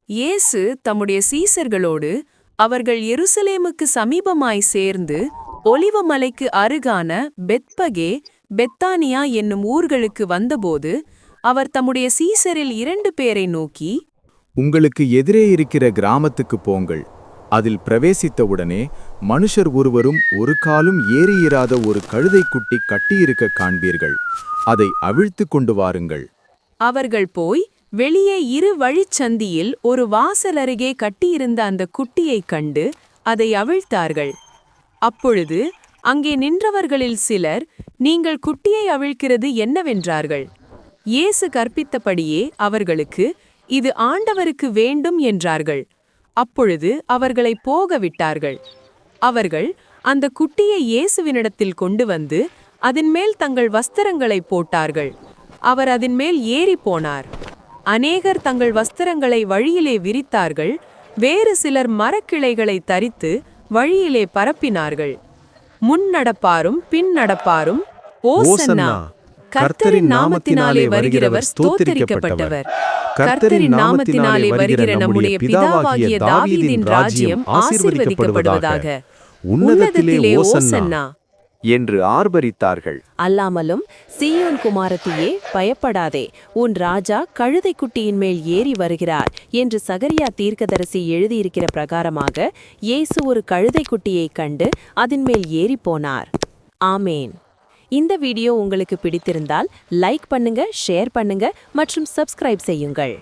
இயேசு தம்முடைய சீசர்களோடு அவர்கள் எருசலேமுக்கு சமீபமாய் சேர்ந்து ஒலிவ மலைக்கு அருகான பெத்பகே பெத்தானியா என்னும் ஊர்களுக்கு வந்தபோது அவர் தம்முடைய சீசரில் 2 பேரை நோக்கி, உங்களுக்கு எதிரே இருக்கிற கிராமத்துக்கு போங்கள். அதில் பிரவேசித்தவுடனே மனுஷர் ஒருவரும் ஒரு காலும் ஏறியிராத ஒரு கழுதைக்குட்டி கட்டியிருக்க காண்பீர்கள். அதை அவிழ்த்து கொண்டு வாருங்கள். அவர்கள் போய் வெளியே 2 வழிச்சந்தியில் ஒரு வாசல் அருகே கட்டியிருந்த அந்த குட்டியைக் கண்டு அதை அவிழ்த்தார்கள். அப்பொழுது அங்கே நின்றவர்களில் சிலர், நீங்கள் குட்டியை அவிழ்க்கிறது என்னவென்றார்கள். இயேசு கற்பித்தபடியே அவர்களுக்கு, இது ஆண்டவருக்கு வேண்டும் என்றார்கள். அப்பொழுது அவர்களை போக விட்டார்கள். அவர்கள் அந்த குட்டியை இயேசுவினிடத்தில் கொண்டு வந்து அதன்மேல் தங்கள் வஸ்திரங்களை போட்டார்கள். அவர் அதன்மேல் ஏறி போனார். அநேகர் தங்கள் வஸ்திரங்களை வழியிலே விரித்தார்கள். வேறு சிலர் மரக்கிளைகளை தரித்து வழியிலே பரப்பினார்கள். முன் நடப்பாரும் பின் நடப்பாரும், ஓசன்னா, கர்த்தரின் நாமத்தினாலே வருகிறவர் ஸ்தோத்திரிக்கப்பட்டவர். கர்த்தரின் நாமத்தினாலே வருகிற நம்முடைய பிதாவாகிய தாவீதின் ராஜ்யம் ஆசீர்வதிக்கப்படுவதாக. உன்னதத்திலே ஓசன்னா என்று ஆர்ப்பரித்தார்கள். அல்லாமலும், சீயோன் குமாரத்தியே, பயப்படாதே, உன் ராஜா கழுதைக்குட்டியின் மேல் ஏறி வருகிறார் என்று சகரியா தீர்க்கதரிசி எழுதியிருக்கிற பிரகாரமாக இயேசு ஒரு கழுதைக்குட்டியைக் கண்டு அதன் மேல் ஏறி போனார். ஆமேன். இந்த வீடியோ உங்களுக்கு பிடித்திருந்தால் லைக் பண்ணுங்க, ஷேர் பண்ணுங்க மற்றும் சப்ஸ்கிரைப் செய்யுங்கள்.